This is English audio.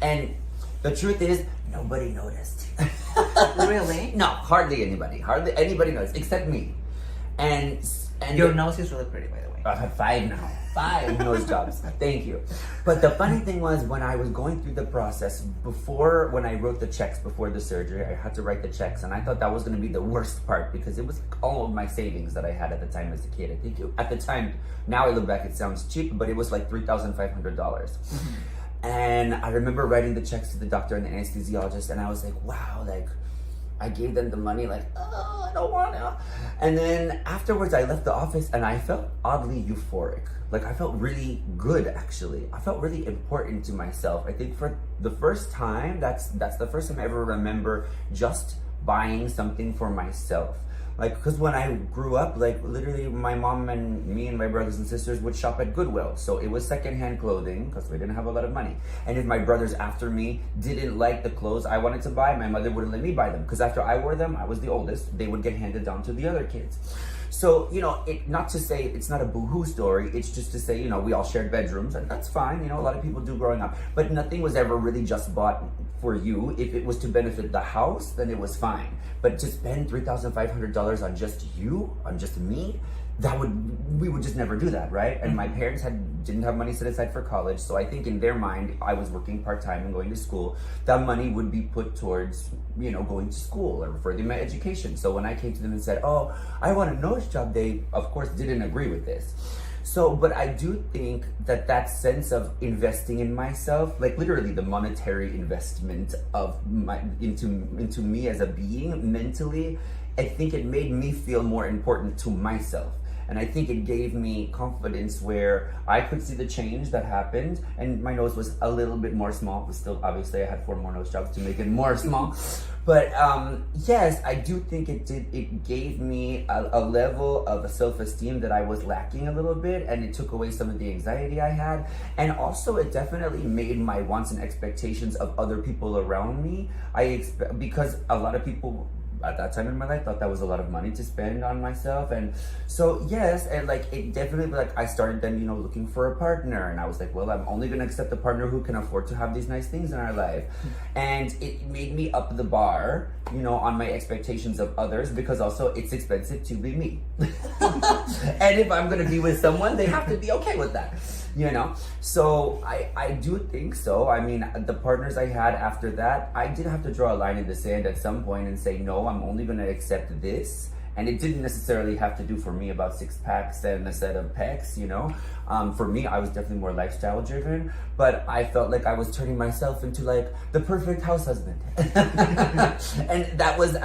And the truth is, nobody noticed. Really? No, hardly anybody. Hardly anybody noticed, except me. And Your nose is really pretty, by the way. I have 5 now. 5 nose jobs. Thank you. But the funny thing was, when I was going through the process, when I wrote the checks before the surgery, I had to write the checks, and I thought that was going to be the worst part because it was like all of my savings that I had at the time as a kid. I think at the time, now I look back, it sounds cheap, but it was like $3,500. And I remember writing the checks to the doctor and the anesthesiologist, and I was like, wow, like, I gave them the money, like, oh, I don't want to. And then afterwards, I left the office, and I felt oddly euphoric. Like, I felt really good, actually. I felt really important to myself. I think for the first time, that's the first time I ever remember just buying something for myself. Like, because when I grew up, like, literally my mom and me and my brothers and sisters would shop at Goodwill. So it was secondhand clothing because we didn't have a lot of money. And if my brothers after me didn't like the clothes I wanted to buy, my mother wouldn't let me buy them. Because after I wore them, I was the oldest, they would get handed down to the other kids. So, not to say it's not a boohoo story, it's just to say, we all shared bedrooms, and that's fine, a lot of people do growing up. But nothing was ever really just bought for you. If it was to benefit the house, then it was fine. But to spend $3,500 on just you, on just me, we would just never do that, right? And my parents didn't have money set aside for college, so I think in their mind, I was working part-time and going to school. That money would be put towards, going to school or furthering my education. So when I came to them and said, oh, I want a nose job, they, of course, didn't agree with this. So, but I do think that sense of investing in myself, like literally the monetary investment of into me as a being mentally, I think it made me feel more important to myself. And I think it gave me confidence where I could see the change that happened, and my nose was a little bit more small, but still, obviously, I had 4 more nose jobs to make it more small. But yes, I do think it gave me a level of self-esteem that I was lacking a little bit, and it took away some of the anxiety I had. And also, it definitely made my wants and expectations of other people around me, because a lot of people at that time in my life thought that was a lot of money to spend on myself. And so yes, and like it definitely, like I started then looking for a partner, and I was like, well, I'm only going to accept a partner who can afford to have these nice things in our life. And it made me up the bar on my expectations of others, because also it's expensive to be me. And if I'm going to be with someone, they have to be okay with that. So I do think so. I mean, the partners I had after that, I did have to draw a line in the sand at some point and say, no, I'm only going to accept this. And it didn't necessarily have to do for me about 6 packs and a set of pecs, For me, I was definitely more lifestyle driven, but I felt like I was turning myself into like the perfect house husband. And that was